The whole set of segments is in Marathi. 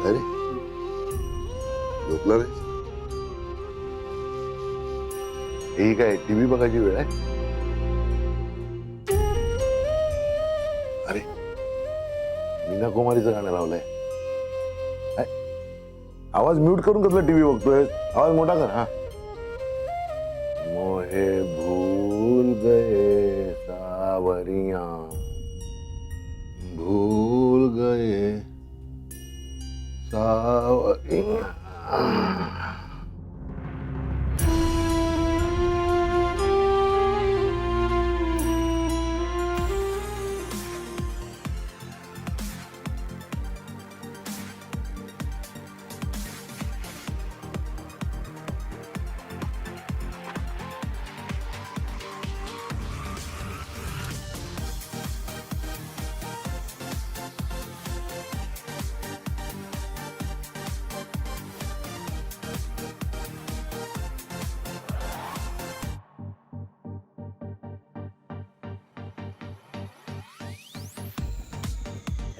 अरे झोपला नाही? ही काय टीव्ही बघायची वेळ आहे? अरे मीना कुमारीचं गाणं लावलंय. काय? आवाज म्यूट करून कसला टीव्ही बघतोय? आवाज मोठा कर. हा. मोहे भूल गए सावरिया, भूल गए सावरिया.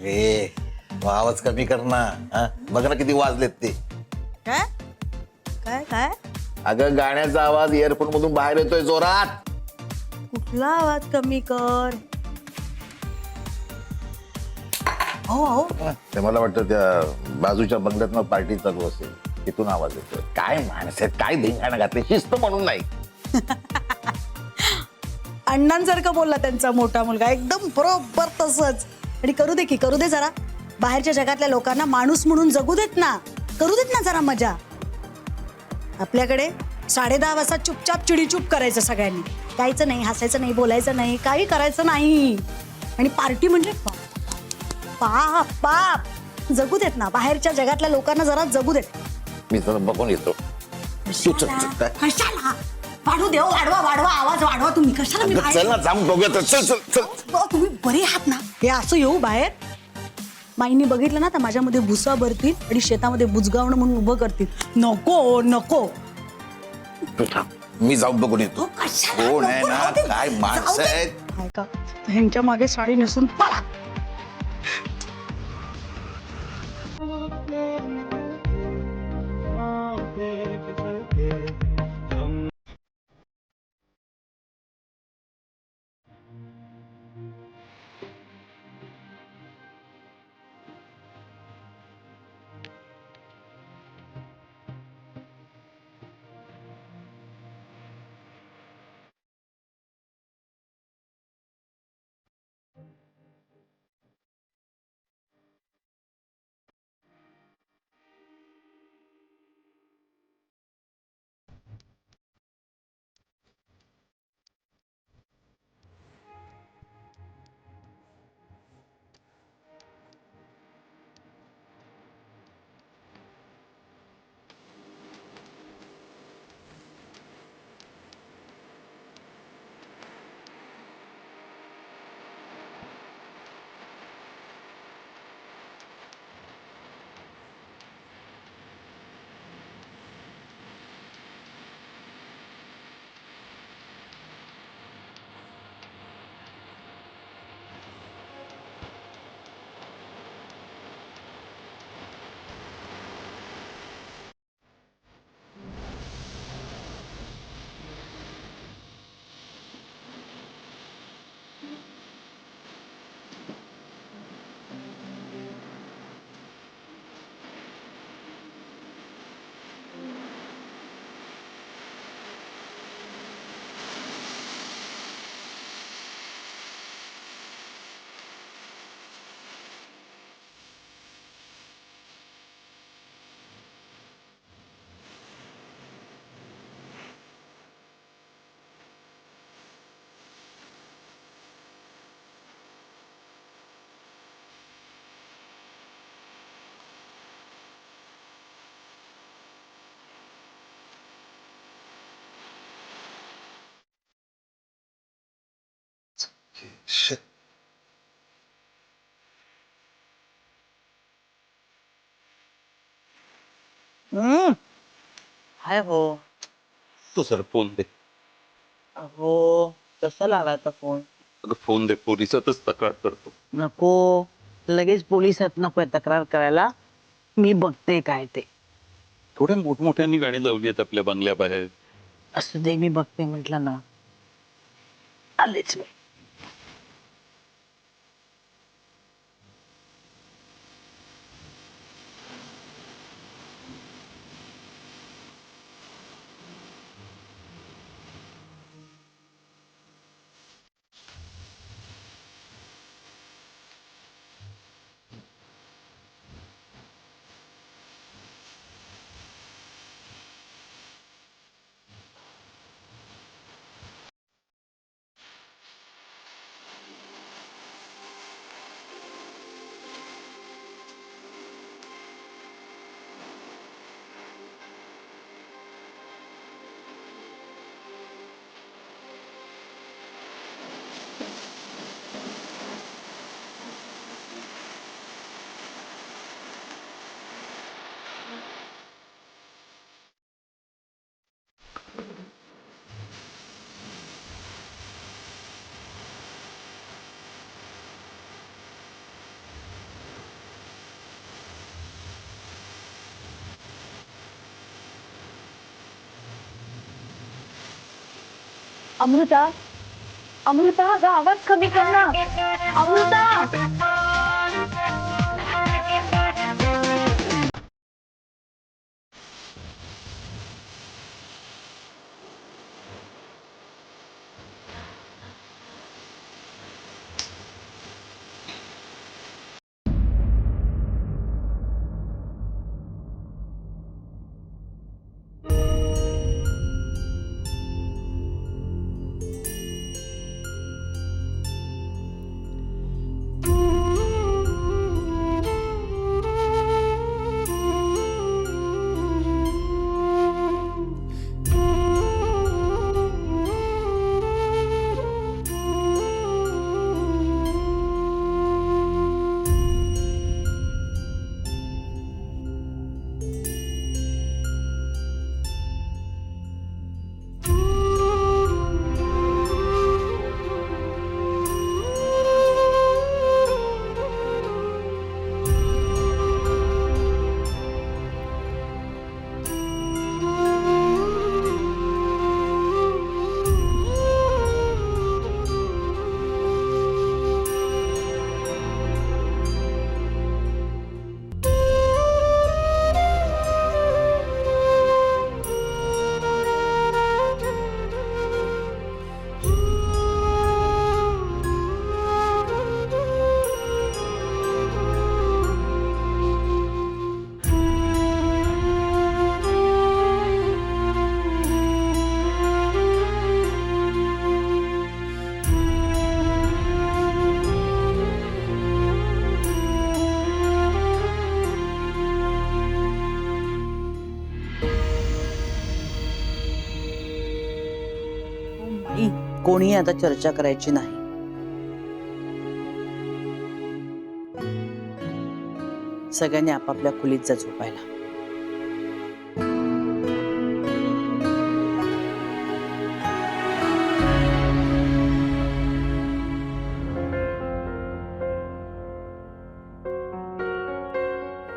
ए आवाज कमी कर ना. बघ ना किती वाजलेत ते. काय काय काय अगं गाण्याचा आवाज इयरफोन मधून बाहेर येतोय जोरात. कुठला आवाज कमी कर. हो हो ते मला वाटतं त्या बाजूच्या बंगल्यात पार्टी चालू असेल, तिथून आवाज येतोय. काय माणसं आहेत, काय धिंगाणा घातले. शिस्त म्हणून नाही. अण्णांसारखं बोलला त्यांचा मोठा मुलगा, एकदम बरोबर तसंच. आणि करू दे की, करू दे जरा. बाहेरच्या जगातल्या लोकांना माणूस म्हणून जगू देत ना, करू देत ना जरा मजा. आपल्याकडे 10:30 वाजता चुपचाप चिडीचूप करायचं सगळ्यांनी. गायचं नाही, हसायचं नाही, बोलायचं नाही, काही करायचं नाही. आणि पार्टी म्हणजे बाप बाप जगू देत ना. बाहेरच्या जगातल्या लोकांना जरा जगू देत. मी जरा बघून येतो. कशाला वाढू देव, वाढवा वाढवा आवाज वाढवा. तुम्ही कशाला मी अगं, चल ना जाऊन बघूया तर. चल चल चल. तुम्ही बरे आहात ना? हे असं येऊ बाहेर माईंनी बघितलं ना तर माझ्यामध्ये भुसा भरतील आणि शेतामध्ये बुजगावणं म्हणून उभं करतील. नको नको. तू थांब, मी जाऊन बघून येतो. कोण आहे ना, काय माणसं आहेत. ऐका, ह्यांच्या मागे साडी नेसून पळा. Shit. हाय हो. तो सर फोन दे. हो कसा लावायचा फोन? अगं फोन दे, पोलिसातच तक्रार करतो. नको, लगेच पोलिसात नको तक्रार करायला. मी बघते काय ते. थोड्या मोठमोठ्यांनी गाणी लावली आहेत आपल्या बंगल्याबाहेर. असू दे, मी बघते म्हटलं ना. आलेच मी. अमृता, अमृता, अगं आवाज कमी कर ना. अमृता. कोणी आता चर्चा करायची नाही. सगळ्यांनी आपापल्या खोलीत जा झोपायला.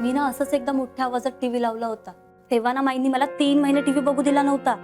मी ना असंच एकदा मोठ्या आवाजात टीव्ही लावला होता. तेव्हा ना माईंनी मला 3 महिने टीव्ही बघू दिला नव्हता.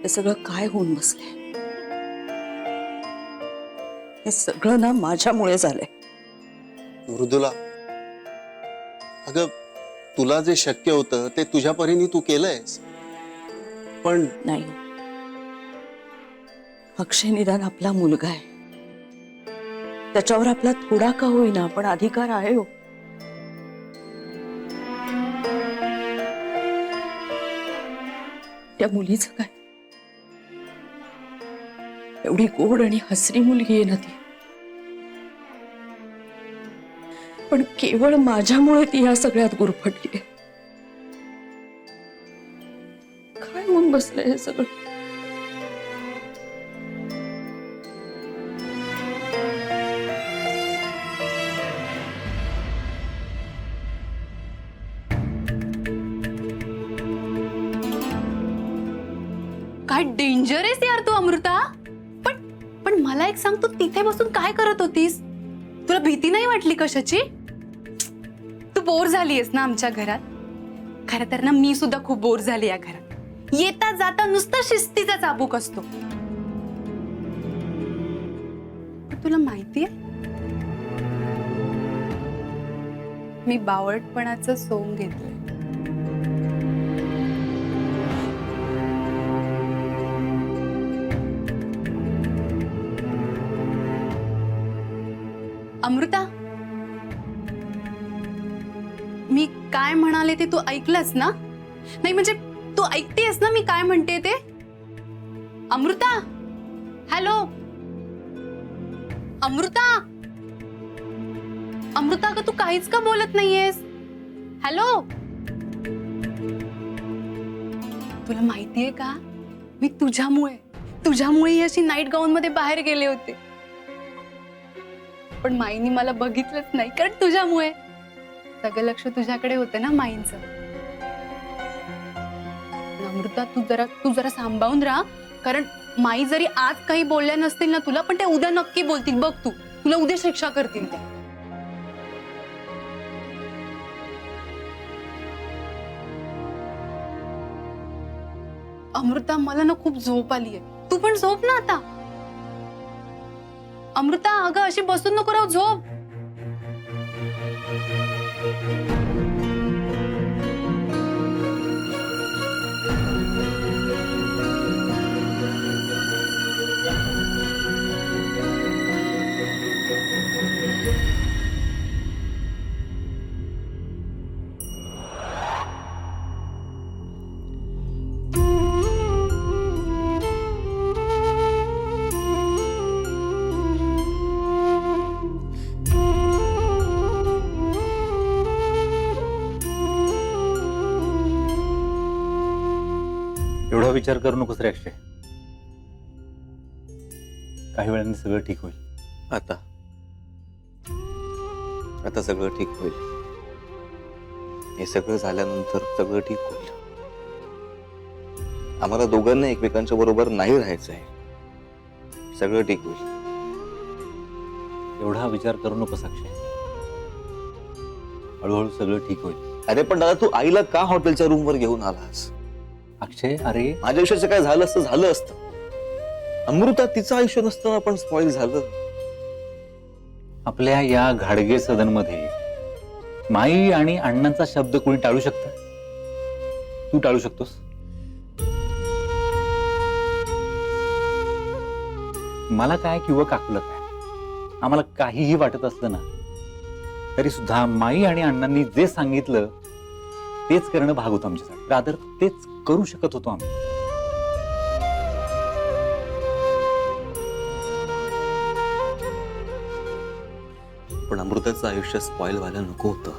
हे सगळं काय होऊन बसले? हे सगळं ना माझ्यामुळे झालंय. मृदुला, अगं तुला जे शक्य होतं ते तुझ्या परीने तू केलंयस, पण नाही, अक्षय निदान आपला मुलगा आहे. त्याच्यावर आपला थोडा का होईना पण अधिकार आहे हो. त्या मुलीचं काय? एवढी गोड आणि हसरी मुलगी आहे ना ती, पण केवळ माझ्यामुळे ती या सगळ्यात गुरफटली. काय होऊन बसलंय हे सगळं? काय डेंजरस यार तू अमृता. पण पण मला एक सांग, तू तिथे बसून काय करत होतीस? तुला भीती नाही वाटली कशाची? तू बोर झालीयस ना आमच्या घरात? खरं तर ना मी सुद्धा खूप बोर झाली या घरात. येता जाता नुसता शिस्तीचा चाबूक असतो. पण तुला माहितीये मी बावळटपणाचं सोंग घेतलंय. अमृता, मी काय म्हणाले ते तू ऐकलंस ना? नाही म्हणजे तू ऐकतेस ना मी काय म्हणते ते? अमृता, हॅलो अमृता. अमृता, का तू काहीच का बोलत नाहीयेस? हॅलो. तुला माहितीये का, मी तुझ्यामुळे अशी नाईट गाऊन मध्ये बाहेर गेले होते, पण माईनी मला बघितलंच नाही, कारण तुझ्यामुळे सगळं लक्ष तुझ्याकडे होतं ना माईंचं. अमृता, तू जरा सांभाळून राहा, कारण माई जरी आज काही बोलल्या नसतील ना तुला, पण ते उद्या नक्की बोलतील बघ. तुला उद्या शिक्षा करतील ते. अमृता, मला ना खूप झोप आलीये, तू पण झोप ना आता. अमृता, अगं अशी बसून नको राहू, झोप. एवढा विचार करू नकोस रे अक्षय. काही वेळाने सगळं ठीक होईल. आता सगळं ठीक होईल. हे सगळं झाल्यानंतर सगळं ठीक होईल. आम्हाला दोघांना एकमेकांच्या बरोबर नाही राहायचं आहे. सगळं ठीक होईल. एवढा विचार करू नकोस अक्षय. हळूहळू सगळं ठीक होईल. अरे पण दादा, तू आईला का हॉटेलच्या रूमवर घेऊन आलास? अक्षय, अरे माझ्या आयुष्याचं काय झालं असतं झालं असतं. अमृता, तिचं आयुष्य नसताना पण स्पॉइल झालं. आपल्या या घाडगे सदनमध्ये माई आणि अण्णांचा शब्द कोणी टाळू शकतं? तू टाळू शकतोस? मला काय किंवा काकूला काय, आम्हाला काहीही वाटत असलं ना तरी सुद्धा माई आणि अण्णांनी जे सांगितलं तेच करणं भाग होतं आमच्यासाठी. रादर तेच करू शकत होतो आम्ही. पण अमृताचं आयुष्य स्पॉइल व्हायला नको होतं.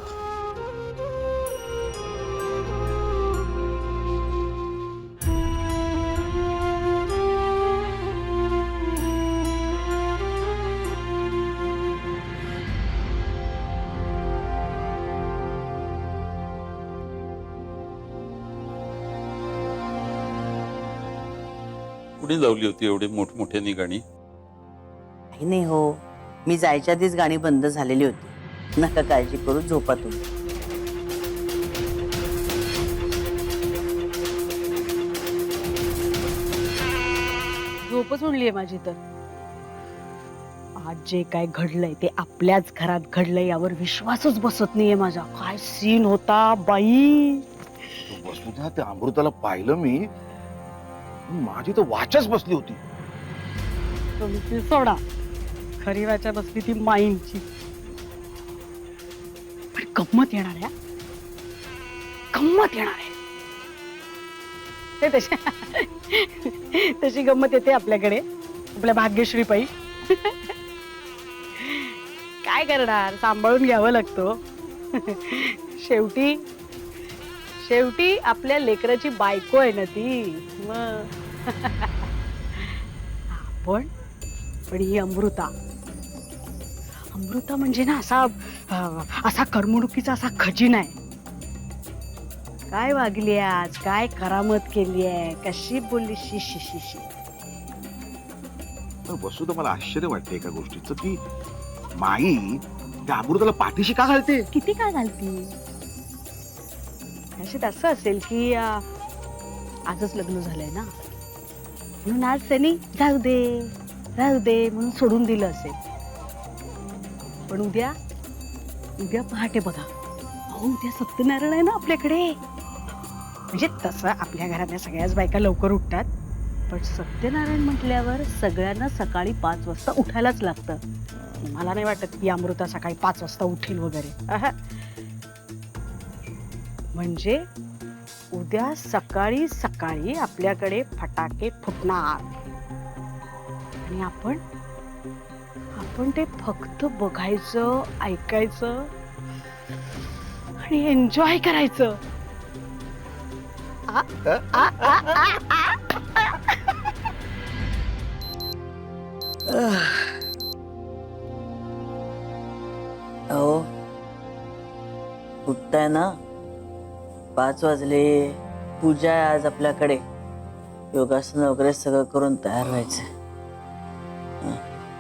कुणी लावली होती एवढी मोठमोठ्यानी गाणी? काही नाही हो, मी जायच्या आधीच गाणी बंद झालेली होती. नका काळजी करू, झोपा तुम्ही. झोपच उडलीये माझी तर. आज जे काय घडलंय ते आपल्याच घरात घडलंय यावर विश्वासच बसत नाहीये माझा. काय सीन होता बाई. वसुधा, त्या अमृताला पाहिलं मी, माझी तर वाचच बसली होती. तुमची सोडा, खरी वाचा बसली ती माईंची. पण गंमत येणार आहे, गंमत येणार आहे. ते तशी गंमत येते आपल्याकडे, आपल्या भाग्यश्री पायी. काय करणार, सांभाळून घ्यावं लागतं. शेवटी शेवटी आपल्या लेकराची बायको आहे ना ती. मग पण ही अमृता म्हणजे ना असा करमणुकीचा असा खजिना आहे. काय वागली आज, काय करामत केली आहे, कशी बोलली. शी शी शी शी. वसुधा, मला आश्चर्य वाटते एका गोष्टीचं, की माई त्या अमृताला पाठीशी का घालते? किती काय घालती. कदाचित असं असेल की आजच लग्न झालंय ना, म्हणून आज त्यांनी राहू दे म्हणून सोडून दिलं असेल. पण उद्या पहाटे बघा, उद्या सत्यनारायण आहे ना आपल्याकडे. म्हणजे तसं आपल्या घरातल्या सगळ्याच बायका लवकर उठतात, पण सत्यनारायण म्हटल्यावर सगळ्यांना सकाळी 5 वाजता उठायलाच लागतं. मला नाही वाटत की अमृता सकाळी 5 वाजता उठेल वगैरे. म्हणजे उद्या सकाळी सकाळी आपल्याकडे फटाके फुटणार आणि आपण ते फक्त बघायचं, ऐकायचं आणि एन्जॉय करायचं. अहो, उठताय ना, 5 वाजले. पूजा आहे आज आपल्याकडे. योगासन वगैरे सगळं करून तयार व्हायचंय.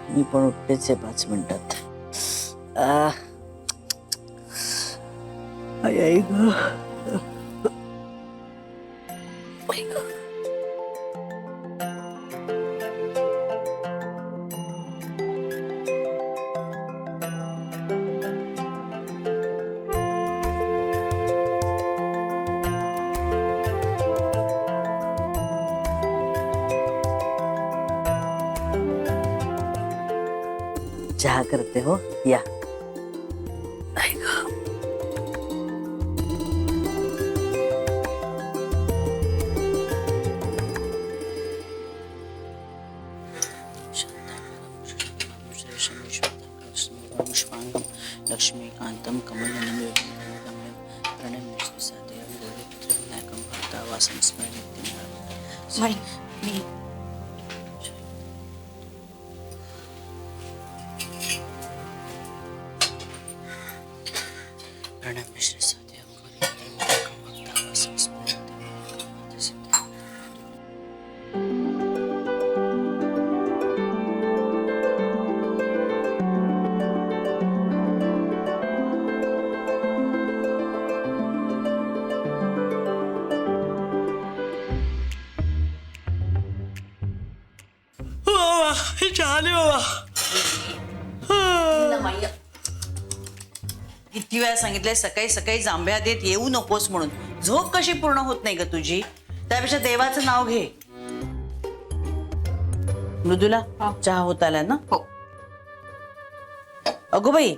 मी पण उठतेच आहे 5 मिनिटात. आई ग. चहा करते हो, या. लक्ष्मीकांतं कमलनयनं मी किती वेळा सांगितलंय सकाळी सकाळी जांभ्या देत येऊ नकोस म्हणून. झोप कशी पूर्ण होत नाही ग तुझी. त्यापेक्षा देवाचं नाव घे. मृदुला, चहा होत आला ना? हो. अगो बाई,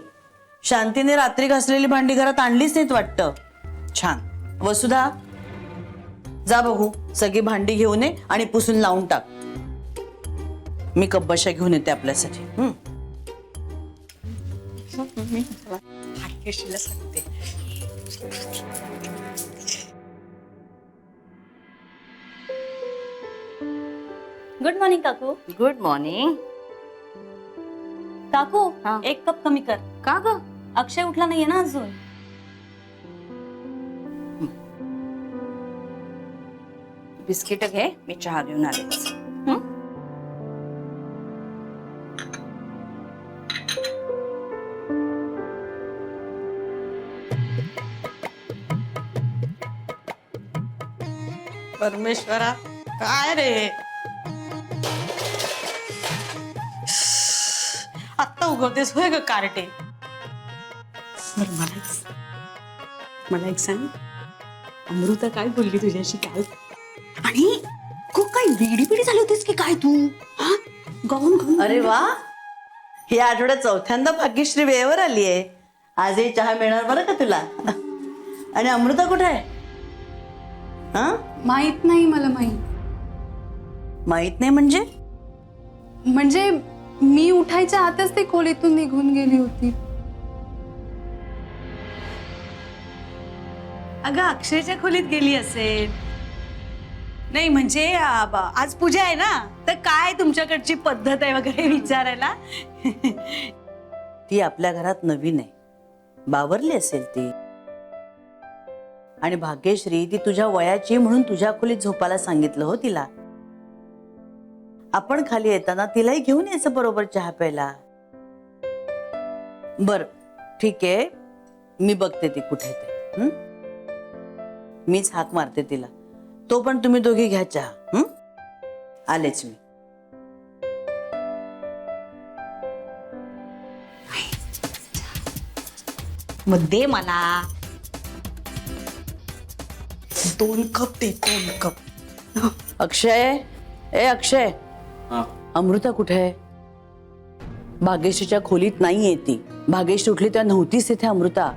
शांतीने रात्री घासलेली भांडी घरात आणलीच नाहीत वाटतं. छान. वसुधा, जा बघू, सगळी भांडी घेऊन ये आणि पुसून लावून टाक. मी कब्बशा घेऊन येते आपल्यासाठी. भाग्यश्रीला सांगते. गुड मॉर्निंग काकू. Good morning. काकू, हा. 1 कप कमी कर. का ग? अक्षय उठला नाहीये ना अजून. बिस्किट घे, मी चहा घेऊन आले. परमेश्वरा, काय रे. उगवतेस होय ग कार्टे. बरं, मला एक सांग, अमृता काय बोलली तुझ्याशी काय? आणि खूप काय वेडी झाली होतीस की काय तू? हा, गाऊन घालून. अरे वा, या आठवड्यात चौथ्यांदा भाग्यश्री वेळेवर आली आहे. आजही चहा मिळणार बरं का तुला. आणि अमृता कुठे आहे? हा, माहित नाही मला. माहित नाही म्हणजे? म्हणजे मी उठायच्या आतच ते खोलीतून निघून गेली होती. अगं अक्षयच्या खोलीत गेली असेल. नाही म्हणजे आज पूजा आहे ना, तर काय तुमच्याकडची पद्धत आहे वगैरे विचारायला. ती आपल्या घरात नवीन आहे, बावरली असेल ती. आणि भाग्यश्री ती तुझ्या वयाची म्हणून तुझ्या खोलीत झोपायला सांगितलं हो तिला. आपण खाली येताना तिलाही घेऊन यायचं बरोबर चहा प्यायला. बर ठीक आहे, मी बघते ती कुठे ते. मीच हाक मारते तिला. तो पण तुम्ही दोघी घ्या चहा. आलेच मी. मग दे मला 2 कप दे, 2 कप. अक्षय, ए अक्षय, अमृता कुठे आहे? भाग्यश्रीच्या खोलीत नाहीये ती. भाग्यश्री उठली तेव्हा नव्हतीच तिथे अमृता.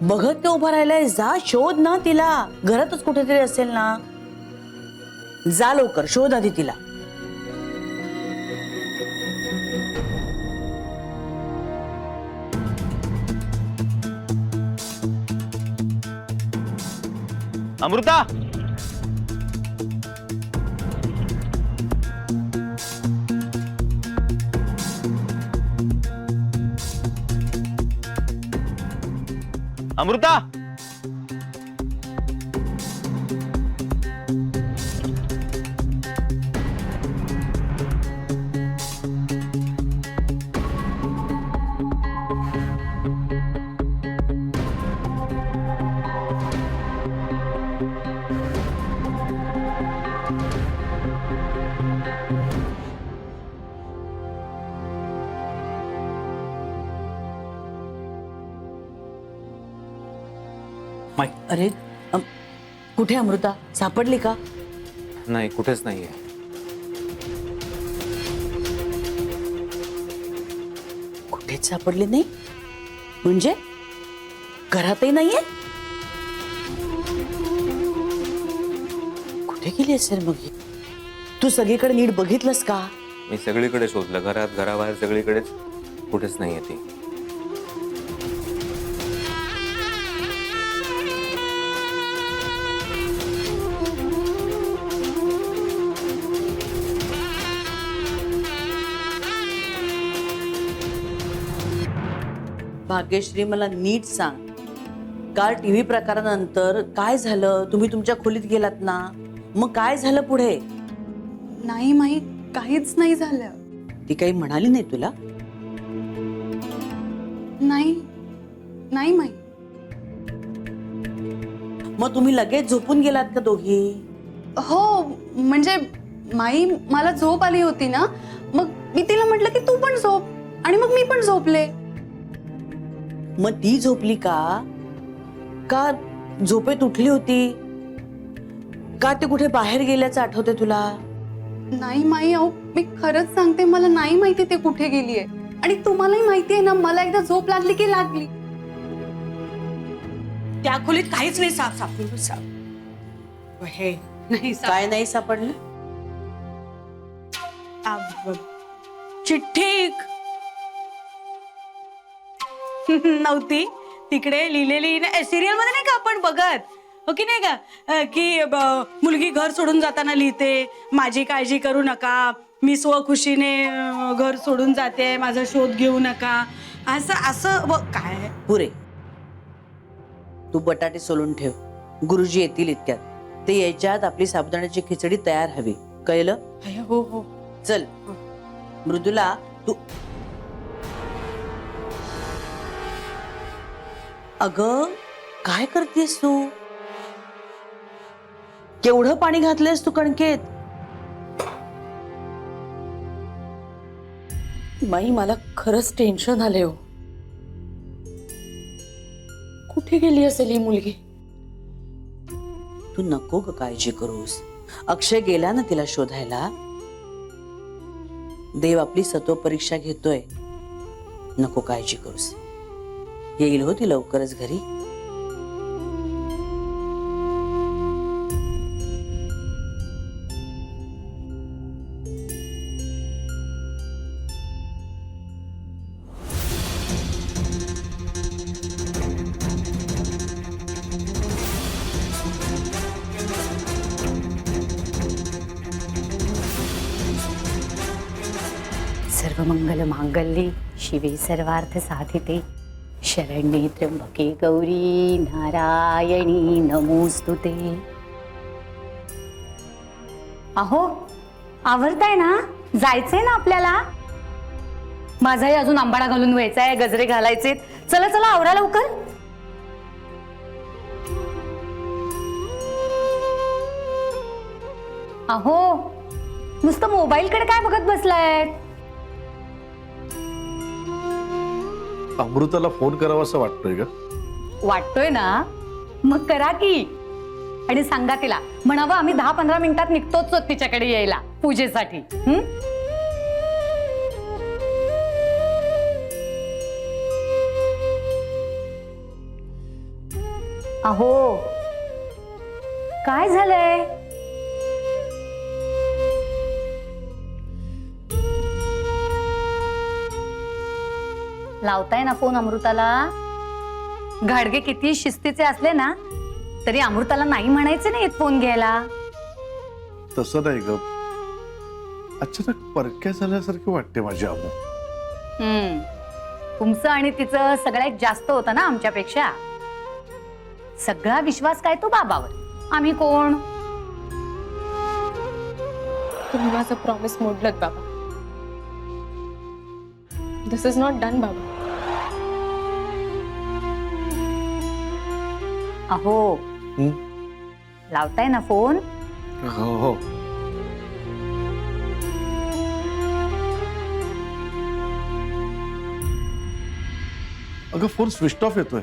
बघत ते उभा राहिलाय, जा शोध ना तिला. घरातच कुठेतरी असेल ना. जा लवकर, शोध आधी तिला. अमृता, अमृता, अरे कुठे अमृता? सापडली का? नाही कुठेच नाहीये. कुठेच सापडली नाही म्हणजे? घरातही नाहीये? कुठे गेली असेल मग? तू सगळीकडे नीट बघितलंस का? मी सगळीकडे शोधलं, घरात घराबाहेर सगळीकडेच, कुठेच नाहीये ती. भाग्यश्री मला नीट सांग, काल टीव्ही प्रकारानंतर काय झालं? तुम्ही तुमच्या खोलीत गेलात ना, मग काय झालं पुढे? नाही माहित, काहीच नाही झालं. ती काही म्हणाली नाही तुला? नाही माहित. मग तुम्ही लगेच झोपून गेलात का दोघी? हो, म्हणजे माई मला झोप आली होती ना, मग मी तिला म्हटलं की तू पण झोप, आणि मग मी पण झोपले. मग ती झोपली का झोपेत उठली होती का? ते कुठे बाहेर गेल्याचं आठवते तुला? नाही माई, अहो मी खरंच सांगते, मला नाही माहिती ते कुठे गेलीये. आणि तुम्हालाही माहिती आहे ना, मला एकदा झोप लागली की लागली. त्या खोलीत काहीच नाही सापडलं. हे नाही काय नाही सापडलं? चिठ्ठी नव्हती तिकडे लिहिलेली. सिरियल मध्ये नाही का आपण बघत हो की नाही का, की मुलगी घर सोडून जाताना लिहिते, माझी काळजी करू नका, मी स्वखुशीने घर सोडून जाते, माझा शोध घेऊ नका, असं असं काय. पुरे, तू बटाटे सोलून ठेव, गुरुजी येतील इतक्यात. ते यायच्या आत आपली साबुदाण्याची खिचडी तयार हवी, कळलं? हो हो. चल मृदुला, तू. अगं काय करतेस तू? केवढं पाणी घातलंयस तू कणकेत? माई मला खरंच टेन्शन आले हो. कुठे गेली असेल ही मुलगी? तू नको ग काळजी करूस. अक्षय गेला ना तिला शोधायला. देव आपली सत्व परीक्षा घेतोय. नको काळजी करूस. येईल हो ती लवकरच घरी. सर्वमंगल मांगल्ये शिवे सर्वार्थ साधिते शरण्ये त्र्यंबके गौरी नारायणी नमोस्तुते. अहो आवरताय ना? जायचंय ना आपल्याला? माझाही अजून आंबाडा घालून व्हायचा आहे, गजरे घालायचे. चला चला आवरा लवकर. अहो नुसतं मोबाईल कडे काय बघत बसलाय? अमृताला फोन करावा असं वाटतोय का? वाटतोय ना, मग करा की. आणि सांगा तिला, म्हणावं आम्ही 10-15 मिनिटात निघतोच तिच्याकडे यायला पूजेसाठी. अहो काय झालंय? लावताय ना फोन अमृताला? घाडगे किती शिस्तीचे असले ना तरी अमृताला नाही म्हणायचे नाही फोन घ्यायला. तसं नाही ग, अचानक परक्या झाल्यासारखं वाटते माझी अमू. तुमचं आणि तिचं सगळ्यात जास्त होतं ना आमच्यापेक्षा. सगळा विश्वास काय तो बाबावर, आम्ही कोण? तुम्ही माझं प्रॉमिस मोडलत बाबा. दिस इज नॉट डन बाबा. अहो लावताय ना फोन? हो हो. अगं फोन स्विच ऑफ येतोय.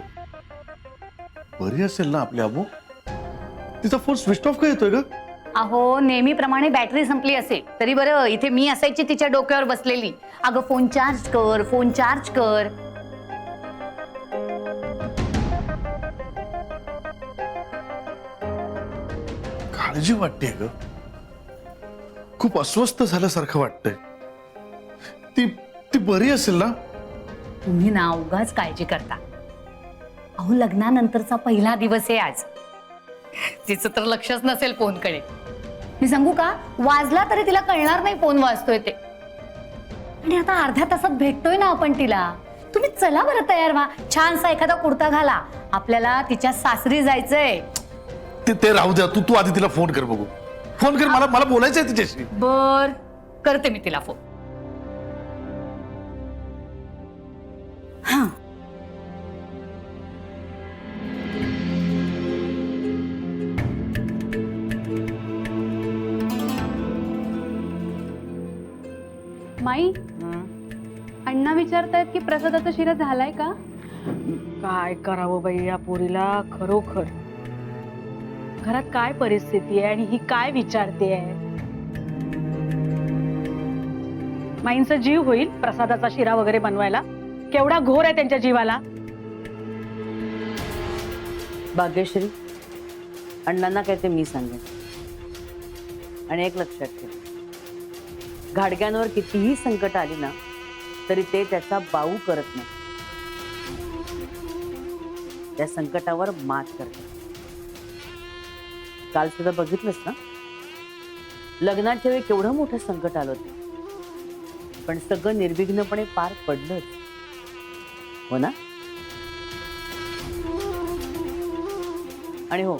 बरी असेल ना आपली अमू? तिचा फोन स्विच ऑफ का येतोय ग? अहो नेहमीप्रमाणे बॅटरी संपली असेल तरी बरं, इथे मी असायची तिच्या डोक्यावर बसलेली. अगं फोन चार्ज कर, फोन चार्ज कर. काळजी वाटते ग, खूप अस्वस्थ झाल्यासारखं वाटतंय. ती ती बरी असेल ना? तुम्ही ना उगाच काळजी करता. अहो लग्नानंतरचा पहिला दिवस आहे आज. तिचं तर लक्षच नसेल फोनकडे. मी सांगू का, वाजला तरी तिला कळणार नाही फोन वाजतोय ते. आणि आता अर्ध्या तासात भेटतोय ना आपण तिला. तुम्ही चला बरं तयार व्हा, छानसा एखादा कुर्ता घाला. आपल्याला तिच्या सासरी जायचंय. ते राहू द्या, तू आधी तिला फोन कर बघू. फोन कर, मला बोलायचंय तिच्याशी. बर करते मी तिला फोन. हा माई, अण्णा विचारतायत की प्रसादाचा शिरा झालाय का? काय करावं बाई या पोरीला खरोखर. घरात काय परिस्थिती आहे आणि ही काय विचारते आहे. माईंचा जीव होईल प्रसादाचा शिरा वगैरे बनवायला. केवढा घोर आहे त्यांच्या जीवाला. भाग्यश्री, अण्णांना काय ते मी सांगेन. आणि एक लक्षात ठेव, घाडग्यांवर कितीही संकट आली ना तरी ते त्याचा बाऊ करत नाही. त्या संकटावर मात करतात. काल सुद्धा बघितलंस ना, लग्नाच्या वेळी केवढं मोठं संकट आलं होतं, पण सगळं निर्विघ्नपणे पार पडलंच, हो ना? आणि हो,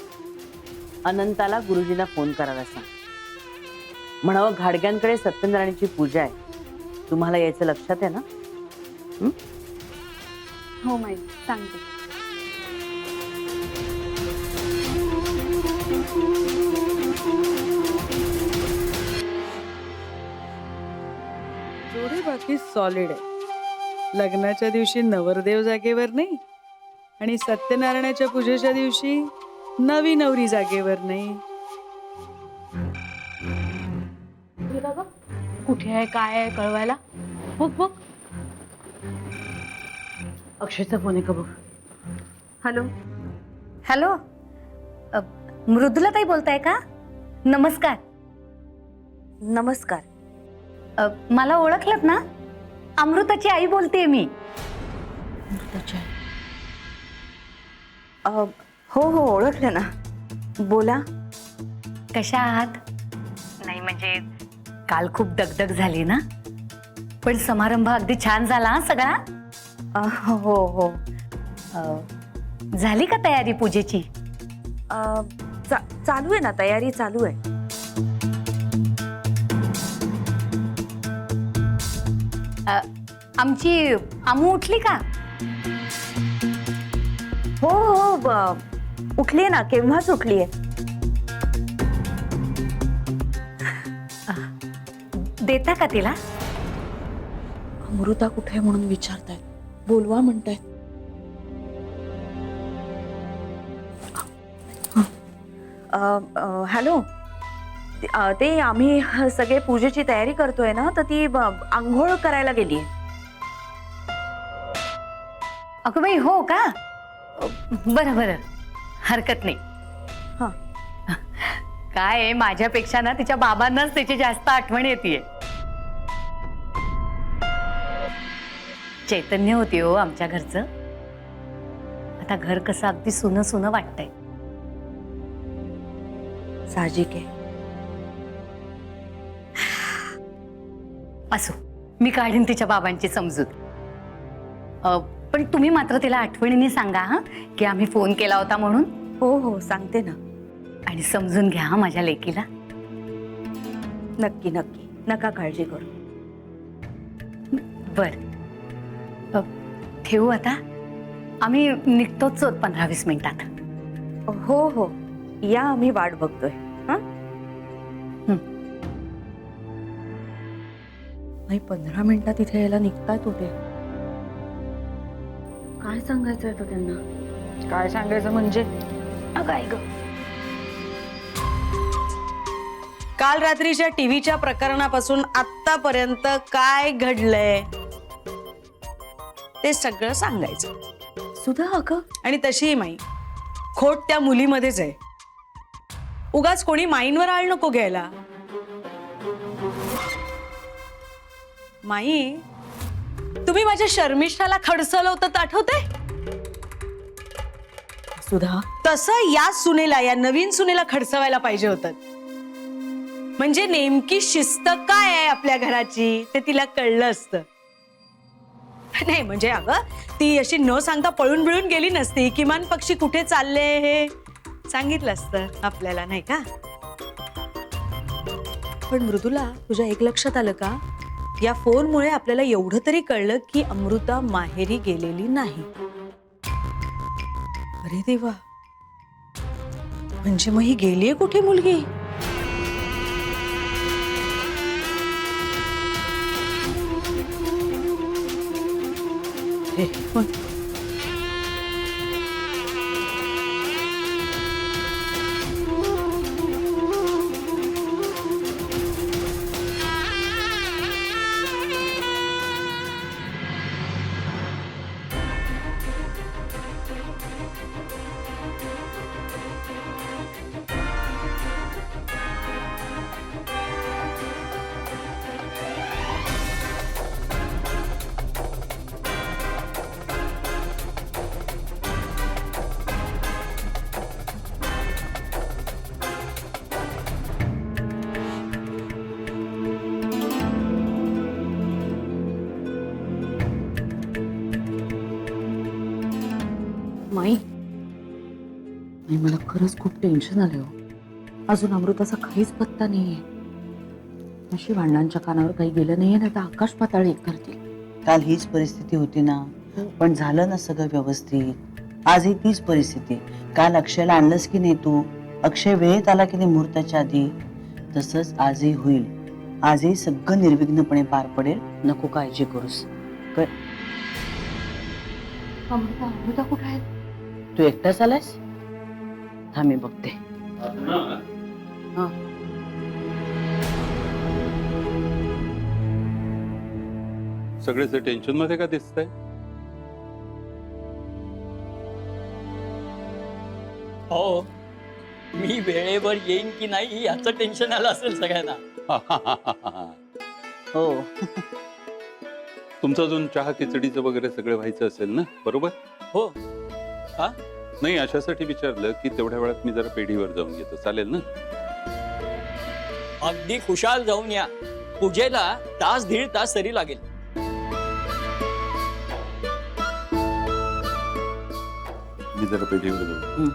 अनंताला गुरुजींना फोन करायला सांग. म्हणावं घाडग्यांकडे सत्यनारायणाची पूजा आहे, तुम्हाला यायचं लक्षात आहे ना? हो माई, सांगते. जोडी बाकी सॉलिड आहे. लग्नाच्या दिवशी नवरदेव जागेवर नाही आणि सत्यनारायणाच्या पूजेच्या दिवशी नवी नवरी जागेवर नाही. कुठे आहे काय आहे कळवायला? बघ बघ. अक्षयचा फोन आहे का बघ. हॅलो हॅलो मृदुला ताई बोलताय का? नमस्कार. नमस्कार. मला ओळखलत ना? अमृताची आई बोलतेय मी. अमृताची आई. हो हो ओळखलं ना. बोला. कशा आहात? नाही म्हणजे काल खूप दगदग झाली ना, पण समारंभ अगदी छान झाला हा सगळा. हो हो. झाली का तयारी पूजेची? चालू आहे ना, तयारी चालू आहे. आमची आमू उठली का? हो हो उठली आहे ना, केव्हाच उठली आहे. देता का तिला? अमृता कुठे आहे म्हणून विचारतायत, बोलवा म्हणतायत. हॅलो. ते आम्ही सगळे पूजेची तयारी करतोय ना, तर ती आंघोळ करायला गेली. अगं बाई हो का? बरं बरं, हरकत नाही. हा काय आहे, माझ्यापेक्षा ना तिच्या बाबांनाच त्याची जास्त आठवण येते. चैतन्य होती हो आमच्या घरचं. आता घर कसं अगदी सुनं सुनं वाटतंय. साहजिक आहे. असो, मी काढीन तिच्या बाबांची समजूत. पण तुम्ही मात्र तिला आठवणीने सांगा हा, की आम्ही फोन केला होता म्हणून. हो हो सांगते ना. आणि समजून घ्या माझ्या लेकीला. नक्की नक्की, नका काळजी करू. बर ठेवू आता. आम्ही निघतोच 15-20 मिनिटात. हो हो या, आम्ही वाट बघतोय. नाही 15 मिनिटात इथे यायला निघतायत होते. काय सांगायचं आहे त्यांना? काय सांगायचं म्हणजे? काय ग? काल रात्रीच्या टीव्हीच्या प्रकरणापासून आतापर्यंत काय घडलंय ते सगळं सांगायचं. सुद्धा अगं, आणि तशीही माई खोट त्या मुलीमध्येच आहे. उगाच कोणी माईंवर आळ नको घ्यायला. माई, तुम्ही माझ्या शर्मिष्ठाला खडसलं होतं आठवतंय? सुद्धा तसं या सुनेला, या नवीन सुनेला खडसवायला पाहिजे होतं. म्हणजे नेमकी शिस्त काय आहे आपल्या घराची ते तिला कळलं असतं. नाही म्हणजे अगं, ती अशी न सांगता पळून बिळून गेली नसती. किमान पक्षी कुठे चालले हे सांगितलं असतं आपल्याला, नाही का? पण मृदुला, तुझ्या एक लक्षात आलं का? या फोनमुळे आपल्याला एवढं तरी कळलं की अमृता माहेरी गेलेली नाही. अरे देवा, म्हणजे मग ही गेलीये कुठे मुलगी? माई, नाही मला खरंच खूप टेन्शन आलं हो. अजून अमृताचा काहीच पत्ता नाहीये. अशी भांडणांच्या कानावर काही गेलं नाहीये ना, तर आकाश पाताळ एक करतील. काल हीच परिस्थिती होती ना, पण झालं ना सगळं व्यवस्थित. आजही तीच परिस्थिती. काल अक्षयला आणलंस की नाही तू? अक्षय वेळेत आला की नाही मुहूर्ताच्या आधी? तसंच आजही होईल. आजही सगळं निर्विघ्नपणे पार पडेल, नको काळजी करूस. अमृता अमृता कुठे आहे? तू एकटाच आलास? थांब मी बघते. सगळेच टेन्शन मध्ये का दिसतंय? हो, मी वेळेवर येईन की नाही याचं टेन्शन आलं असेल सगळ्यांना. हो. तुमचं अजून चहा खिचडीचं वगैरे सगळं व्हायचं असेल ना, बरोबर? हो. हा? नाही, अशासाठी विचारलं की तेवढ्या वेळात मी जरा पेढीवर जाऊन येतो, चालेल ना? अगदी खुशाल जाऊन या. पूजेला 1.5 तास तरी लागेल. मी जरा पेढीवर जाऊन.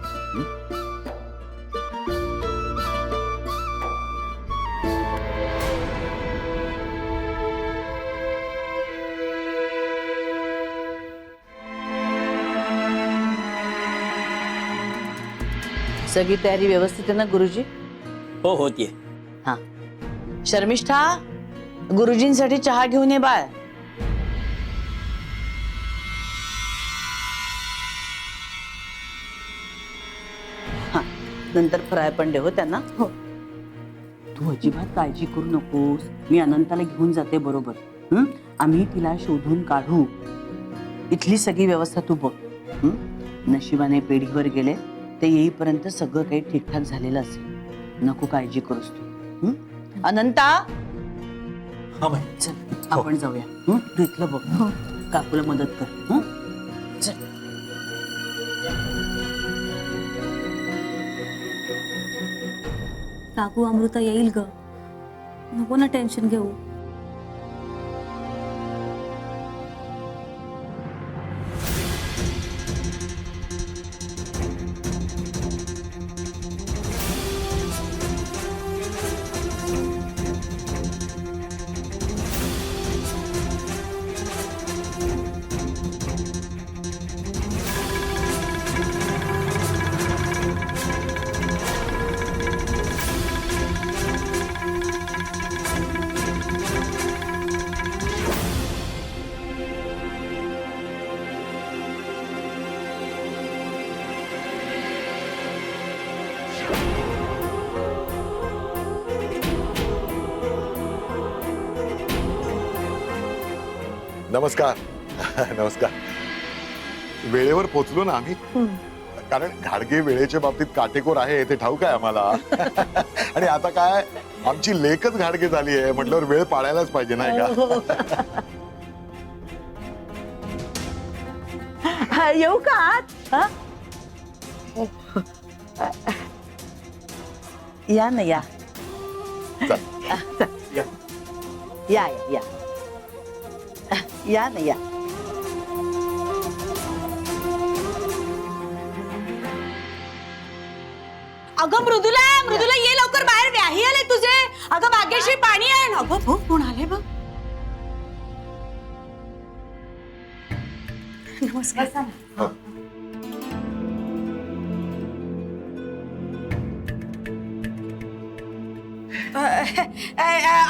सगळी तयारी व्यवस्थित आहे ना गुरुजी? हो, होतीये. हा. शर्मिष्ठा, गुरुजींसाठी चहा घेऊन ये बाळ. हा, नंतर फराळ पण दे हो त्यांना. हो. तू अजिबात काळजी करू नकोस, मी अनंताला घेऊन जाते बरोबर. आम्ही तिला शोधून काढू. इथली सगळी व्यवस्था तू बघ. नशिबाने पेढीवर गेले, ते येईपर्यंत सगळं काही ठीकठाक झालेलं असेल. नको काळजी करूस तू. अनंता, चल आपण जाऊया. तू इथलं बघ, काकूला मदत कर. चल. काकू अमृता येईल ग, नको ना टेन्शन घेऊ. नमस्कार. नमस्कार. वेळेवर पोचलो ना आम्ही, कारण घाडगे वेळेच्या बाबतीत काटेकोर आहे ते ठाऊक आहे आम्हाला. आणि आता काय, आमची लेकच घाडगे झाली आहे म्हटल्यावर वेळ पाळायलाच पाहिजे नाही का? येऊ का आत? या ना, या या या या ना, या. अगं मृदुला, मृदुला ये लवकर बाहेर, व्याही आले तुझे. अगं बागेशी पाणी आहे. अगं हो, कोण आले बघ. नमस्कार.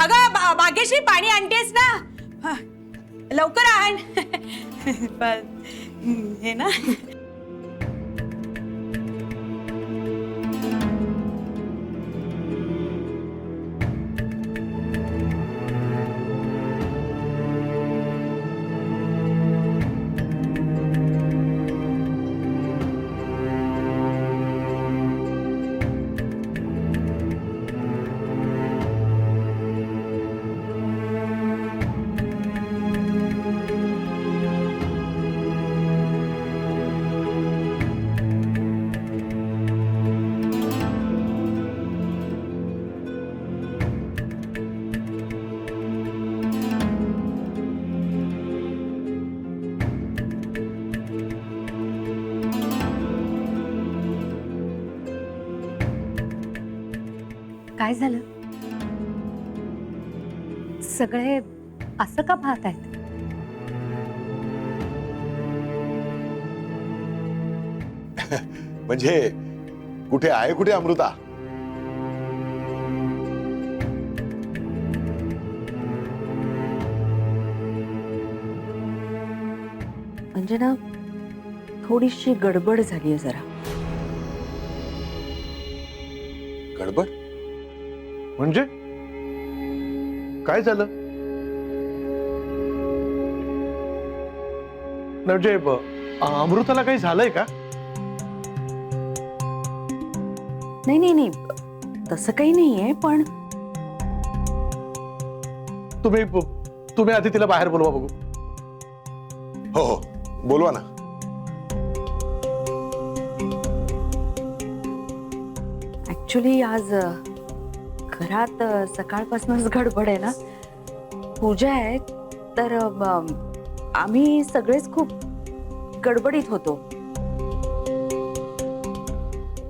अगं बागेशी पाणी आणतेस ना, लवकर आण. हे ना, काय झालं? सगळे असं का पाहत आहेत? म्हणजे कुठे आहे, कुठे अमृता? म्हणजे ना थोडीशी गडबड झालीये जरा. गडबड म्हणजे काय झालं? म्हणजे अमृताला काही झालंय का? नाही नाही नाही, तसं काही नाहीये, पण तुम्ही आधी तिला बाहेर बोलवा बघू. हो हो बोलवा ना. ऍक्च्युली आज घरात सकाळपासूनच गडबड आहे ना, पूजा आहे, तर आम्ही सगळेच खूप गडबडीत होतो.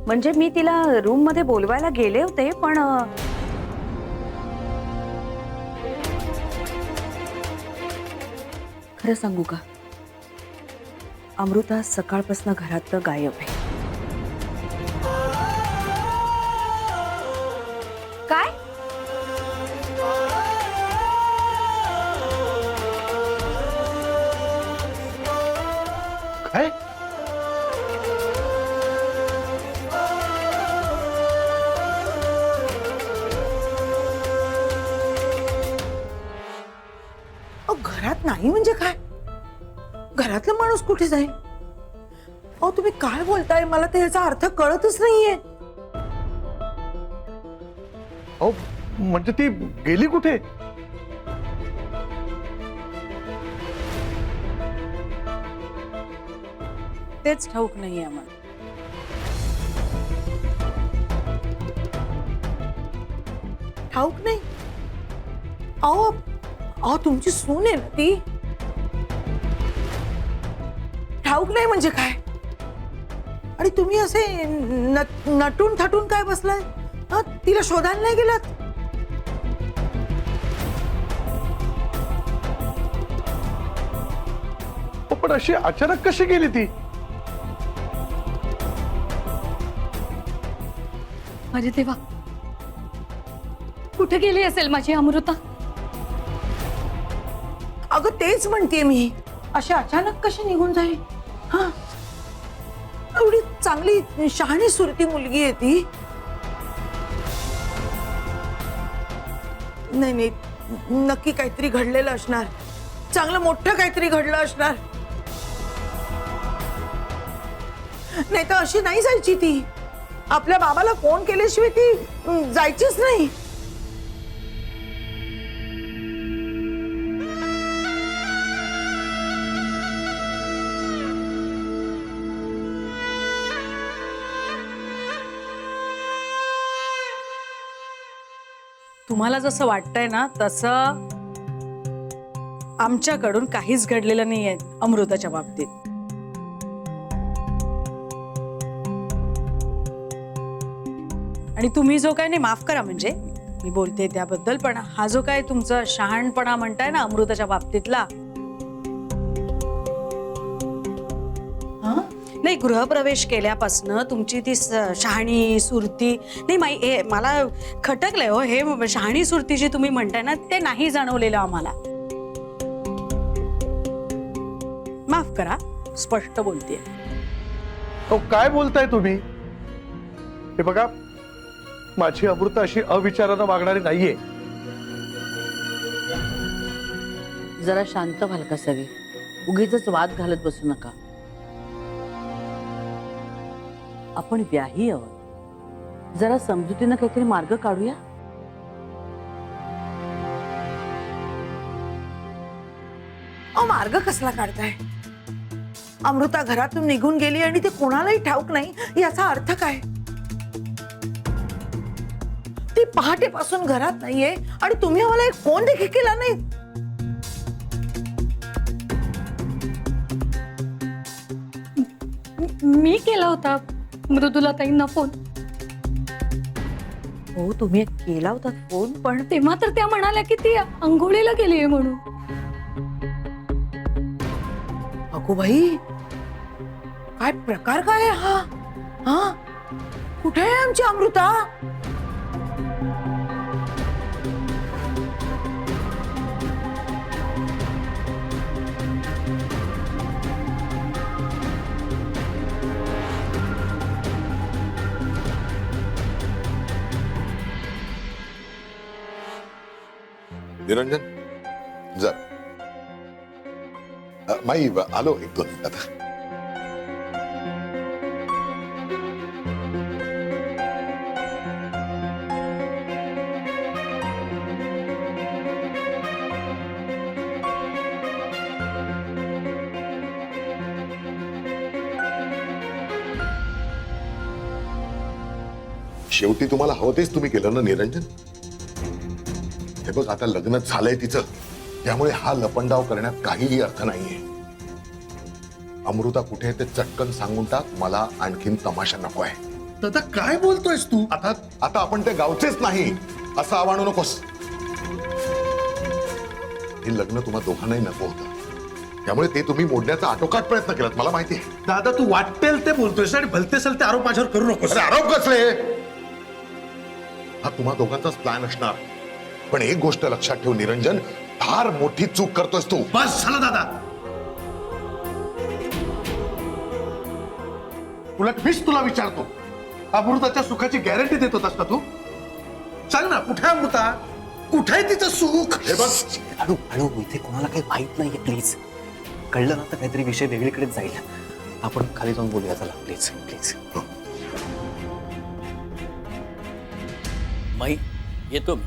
म्हणजे मी तिला रूम मध्ये बोलवायला गेले होते, पण खरं सांगू का, अमृता सकाळपासून घरात गायब आहे. काय? काय? घरात नाही म्हणजे काय? घरातला माणूस कुठे जाईल? अहो तुम्ही काय बोलताय? मला तर याचा अर्थ कळतच नाहीये. अहो म्हणजे ती गेली कुठे? तेच ठाऊक नाहीये आम्हाला. ठाऊक नाही? अहो अहो तुमची सून आहे ना ती. ठाऊक नाही म्हणजे काय? आणि तुम्ही असे नटून थटून काय बसलाय? तिला शोधायला नाही गेलात? पण अशी अचानक कशी गेली ती? अरे देवा, कुठे गेली असेल माझी अमृता? अगं तेच म्हणतेय मी, अशी अचानक कशी निघून जाईल? हा, एवढी चांगली शहाणी सुरती मुलगी आहे ती. नाही नाही, नक्की काहीतरी घडलेलं असणार, चांगलं मोठं काहीतरी घडलं असणार. नाही तर अशी नाही जायची ती. आपल्या बाबाला फोन केल्याशिवाय ती जायचीच नाही. तुम्हाला जसं वाटतंय ना तसं आमच्याकडून काहीच घडलेलं नाहीये अमृताच्या बाबतीत. आणि तुम्ही जो काय, नाही माफ करा म्हणजे मी बोलते त्याबद्दल, पण हा जो काय तुमचा शहाणपणा म्हणताय ना अमृताच्या बाबतीतला, नाही गृहप्रवेश केल्यापासनं तुमची ती शहाणी सुरती नाही माई, मला खटकलंय हो हे शहाणी सुरती जी तुम्ही म्हणताय ना, ते नाही जाणवलेलं आम्हाला. माफ करा, स्पष्ट बोलतेय. काय बोलताय तुम्ही? हे बघा, माझी अमृता अशी अविचारानं वागणारी नाहीये. जरा शांत व्हाल का सगळे? उगीच वाद घालत बसू नका. आपण व्याही आहोत, जरा समजुतीनं काहीतरी मार्ग काढूया. मार्ग कसला काढताय? अमृता घरातून निघून गेली आणि ते कोणालाही ठाऊक नाही याचा अर्थ काय? ती पहाटेपासून घरात नाहीये आणि तुम्ही आम्हाला एक फोन देखील केला नाही. मी केला होता मृदुलाताईंना फोन. हो तुम्ही केला होता फोन, पण तेव्हा तर त्या म्हणाल्या की ती अंघोळीला गेलीये म्हणून. अगो बाई, काय प्रकार काय हा? हा, कुठे आहे आमची अमृता? निरंजन जर माई आलो 1-2 मिनिटात. शेवटी तुम्हाला हवं तेच तुम्ही केलं ना निरंजन. हे बघ आता लग्न झालंय तिचं, त्यामुळे हा लपंडाव करण्यात काहीही अर्थ नाहीये. अमृता कुठे ते चटकन सांगून टाक, मला आणखीन तमाशा नको आहे. दादा काय बोलतोयस तू? आता आपण ते गावचेच नाही असं आवाणू नकोस. हे लग्न तुम्हा दोघांनाही नको होतं, त्यामुळे ते तुम्ही मोडण्याचा आटोकाट प्रयत्न केलात, मला माहिती आहे. दादा तू वाटेल ते बोलतोयस आणि भलते सलते आरोप माझ्यावर करू नकोस. अरे आरोप कसले? हा तुम्हा दोघांचाच प्लॅन असणार, पण एक गोष्ट लक्षात ठेव निरंजन, फार मोठी चूक करतोयस तू. बस झालं दादा. उलट मीच तुला विचारतो, अमृताच्या सुखाची गॅरंटी देत होतास का तू? सांग ना, कुठे अमृता? कुठे आहे तिचं सुख? हे बघ हळू हळू, इथे कोणाला काही माहित नाहीये. प्लीज कळलं ना तर काहीतरी विषय वेगळीकडेच जाईल. आपण खाली जाऊन बोलूया चला. Please please. माई येतो मी.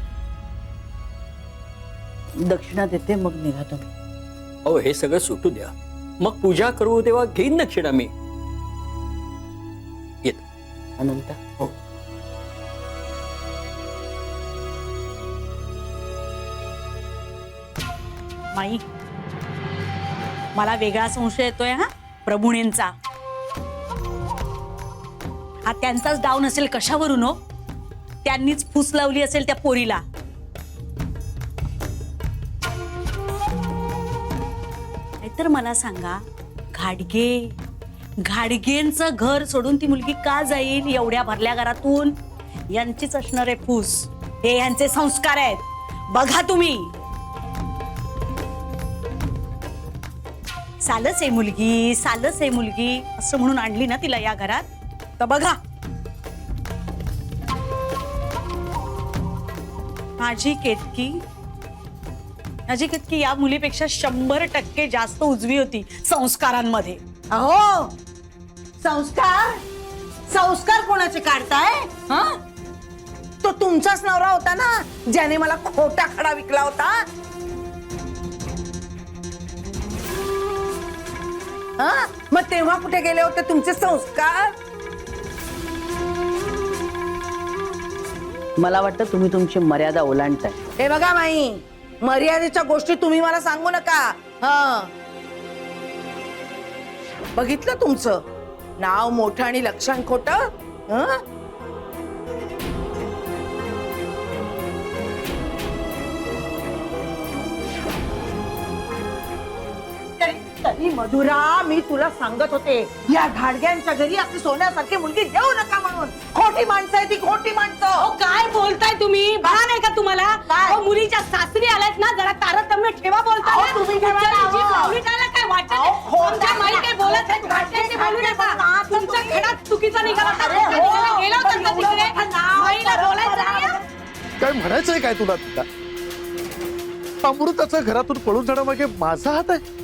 दक्षिणा देते मग निघा तुम्ही. अहो हे सगळं सुटू द्या, मग पूजा करू तेव्हा घेईन दक्षिणा मी. येतो. अनंत हो. माई मला वेगळा संशय येतोय हा प्रभुणेंचा. हा त्यांचाच डाव नसेल कशावरून हो? त्यांनीच फूस लावली असेल त्या पोरीला. नाहीतर मला सांगा, घाडगेंचं घर सोडून ती मुलगी का जाईल एवढ्या भरल्या घरातून? यांचीच असणार आहे फूस. हे यांचे संस्कार आहेत, बघा तुम्ही. सालच आहे मुलगी, सालच आहे मुलगी असं म्हणून आणली ना तिला या घरात, तर बघा माझी केतकी या मुलीपेक्षा 100% जास्त उजवी होती संस्कारांमध्ये. अहो संस्कार कोणाचे काढताय? तो तुमचाच नवरा होता ना, ज्याने मला खोटा खडा विकला होता. मग तेव्हा कुठे गेले होते तुमचे संस्कार? मला वाटतं तुम्ही तुमची मर्यादा ओलांडताय. हे बघा माई, मर्यादेच्या गोष्टी तुम्ही मला सांगू नका. बघितलं तुमचं नाव मोठं आणि लक्षण खोटं. तरी मधुरा, मी तुला सांगत होते या घाडग्यांच्या घरी आपली सोन्यासारखी मुलगी देऊ नका म्हणून. खोटी माणसं आहे ती, खोटी माणसं. काय बोलताय तुम्ही? बघा नाही का तुम्हाला? मुलीच्या सासरी आलात ना, जरा तारतम्य ठेवा बोलताय. तुम्ही ठेवा ना, काय वाटत काय बोलत बोलू नका. तुमच्या खेळात चुकीचा निघाला. काय म्हणायचंय काय तुला? तिला अमृताच्या घरातून पळून जाण्यामागे माझा हात आहे?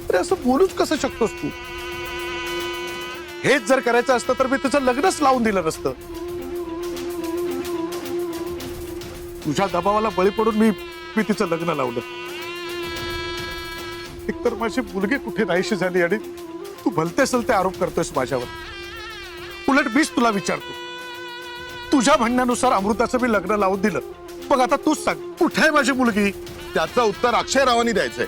अरे असं बोलूच कसं शकतोस तू? हेच जर करायचं असतं तर मी तुझं लग्नच लावून दिलं नसतं. तुझ्या दबावाला बळी पडून मी तिचं लग्न लावलं. एकतर माझी मुलगी कुठे नाहीशी झाली आणि तू भलते सलते आरोप करतोयस माझ्यावर. उलट मीच तुला विचारतो, तुझ्या म्हणण्यानुसार अमृताचं मी लग्न लावून दिलं, मग आता तूच सांग कुठे आहे माझी मुलगी? त्याचं उत्तर अक्षय रावांनी द्यायचंय.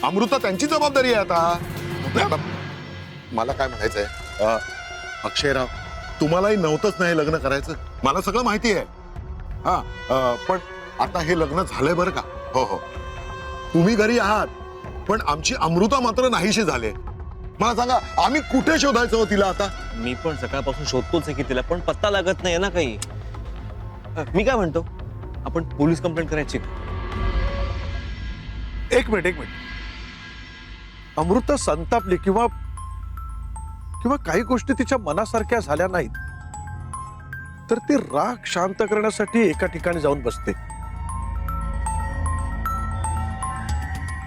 अमृता त्यांची जबाबदारी आहे आता. मला काय म्हणायचंय, अक्षयराव तुम्हालाही नव्हतंच नाही लग्न करायचं, मला सगळं माहिती आहे. पण आता हे लग्न झालंय बरं का. हो हो, तुम्ही घरी आहात, पण आमची अमृता मात्र नाहीशी झाले. मला सांगा आम्ही कुठे शोधायचं तिला आता? मी पण सकाळपासून शोधतोच आहे की तिला, पण पत्ता लागत नाही ना काही. मी काय म्हणतो, आपण पोलीस कंप्लेंट करायची. एक मिनिट, अमृता संतापली किंवा काही गोष्टी तिच्या मनासारख्या झाल्या नाहीत तर ती राग शांत करण्यासाठी एका ठिकाणी जाऊन बसते.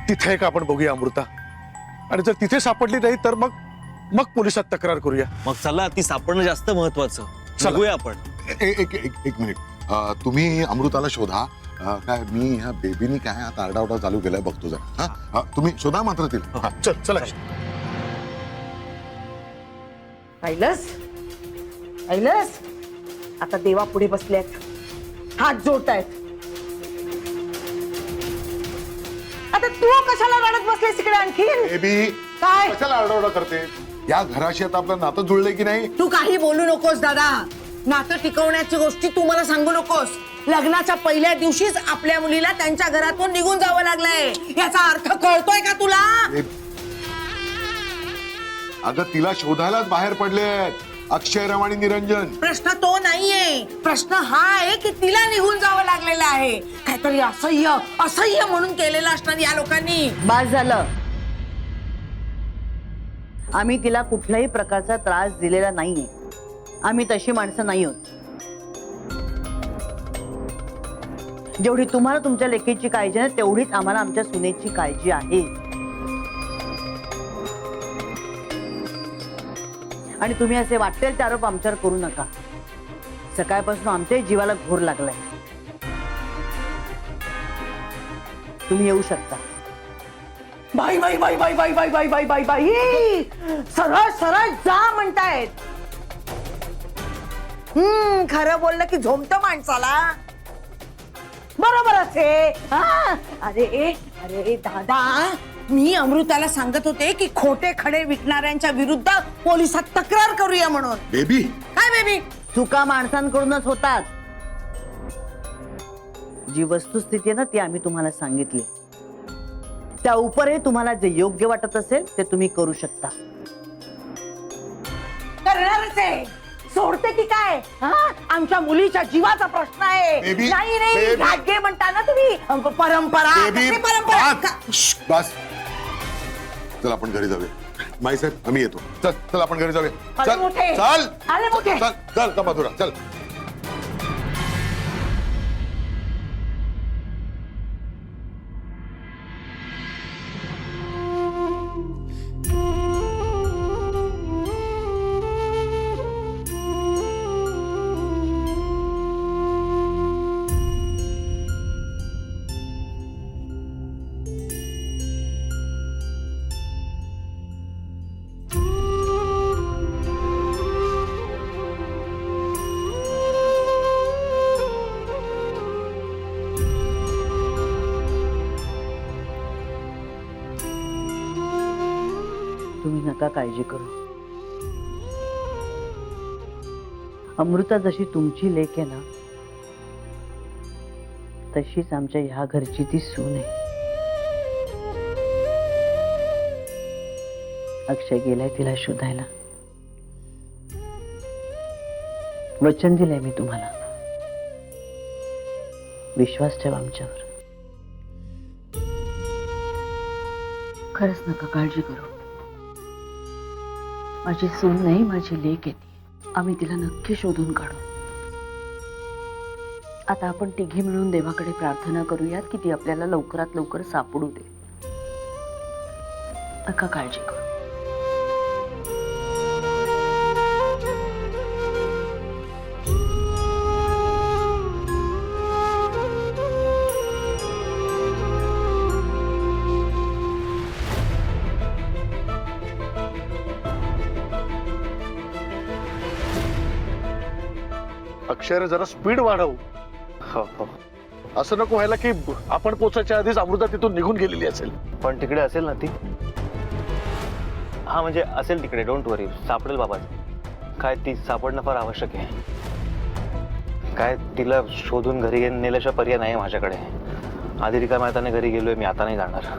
तिथे का आपण बघूया अमृता, आणि जर तिथे सापडली नाही तर मग पोलिसात तक्रार करूया. मग चला, ती सापडणं जास्त महत्वाचं. चला. बघूया आपण. एक मिनिट. तुम्ही अमृताला शोधा. काय मी ह्या बेबीनी काय आता आरडाओरडा चालू केलाय बघतो जरा. हा, तुम्ही शोधा मात्र तिला. हा, चल चला. ऐलस ऐलस आता देवा पुढे बसल्यात, हात जोडतायत. आता तू कशाला रडत बसलेस इकडे आणखीन? बेबी काय? कशाला आरडाओरडा करते? या घराशी आता आपलं नातं जुळलंय की नाही? तू काही बोलू नकोस दादा. नातं टिकवण्याची गोष्टी तू मला सांगू नकोस. लग्नाच्या पहिल्या दिवशीच आपल्या मुलीला त्यांच्या घरातून निघून जावं लागलंय. याचा अर्थ कळतोय का तुला? अगं तिला शोधायलाच बाहेर पडलेत अक्षयराम आणि निरंजन. प्रश्न तो नाहीये. प्रश्न हा आहे की तिला निघून जावं लागलेलं आहे. काहीतरी असह्य असह्य म्हणून केलेलं असणार या लोकांनी. बास झालं. आम्ही तिला कुठल्याही प्रकारचा त्रास दिलेला नाहीये. आम्ही तशी माणसं नाही आहोत. जेवढी तुम्हाला तुमच्या लेकीची काळजी आहे तेवढीच आम्हाला आमच्या सुनेची काळजी आहे. आणि तुम्ही असे वाटेल ते आरोप आमच्यावर करू नका. सकाळपासून आमच्याही जीवाला घोर लागलाय. तुम्ही येऊ शकता. बाई बाई बाई बाई बाई बाई बाई बाई बाई बाई सरळ सरळ जा म्हणतायत. खरं बोललं की झोमतं माणसाला. बरोबरच आहे. अरे अरे दादा, मी अमृताला सांगत होते की खोटे खडे विकणाऱ्यांच्या विरुद्ध पोलिसात तक्रार करूया म्हणून. बेबी काय बेबी? चुका माणसांकडूनच होतात. जी वस्तुस्थिती आहे ना ती आम्ही तुम्हाला सांगितली. त्या उपरही तुम्हाला जे योग्य वाटत असेल ते तुम्ही करू शकता. करणारच आहे. सोडते की काय? आमच्या मुलीच्या जीवाचा प्रश्न आहे. बेबी, नाही नाही बेबी. भाग्य म्हणता ना तुम्ही. परंपरा बेबी कसली परंपरा? बस. चल आपण घरी जाऊया. माईसाहेब आम्ही येतो. चल चल आपण घरी जाऊया. आले चल मोठे. चल आले मोठे. चल चल चल मधुरा चल. तुम्ही नका काळजी करू. अमृता जशी तुमची लेक आहे ना तशीच आमच्या ह्या घरची ती सून आहे. अक्षय गेलाय तिला शोधायला. वचन दिलंय मी तुम्हाला. विश्वास ठेवा आमच्यावर. खरंच नका काळजी करू. माझी सून नाही, माझी लेक आहे ती. आम्ही तिला नक्की शोधून काढू. आता आपण तिघी मिळून देवाकडे प्रार्थना करूयात की ती आपल्याला लवकरात लवकर सापडू दे. नका काळजी करू. अक्षय जरा स्पीड वाढव. असं नको व्हायला की आपण पोचायच्या आधीच अमृता तिथून निघून गेलेली असेल. पण तिकडे असेल ना ती. हा म्हणजे असेल तिकडे. डोंट वरी, सापडेल बाबा. काय ती सापडणं फार आवश्यक आहे. काय तिला शोधून घरी नेल्याशिवाय पर्याय नाही माझ्याकडे. आधी रिकाम्या हाताने घरी गेलोय मी, आता नाही जाणार.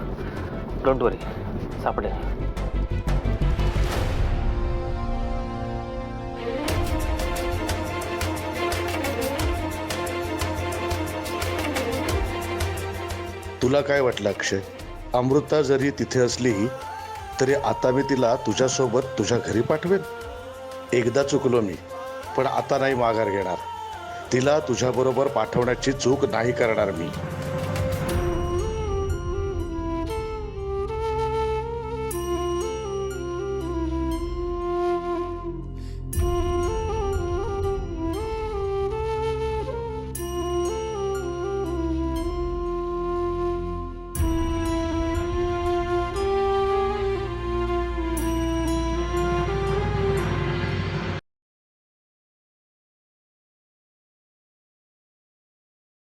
डोंट वरी, सापडेल. तुला काय वाटलं अक्षय? अमृता जरी तिथे असली तरी आता मी तिला तुझ्यासोबत तुझ्या घरी पाठवेन. एकदा चुकलो मी, पण आता नाही माघार घेणार. तिला तुझ्याबरोबर पाठवण्याची चूक नाही करणार मी.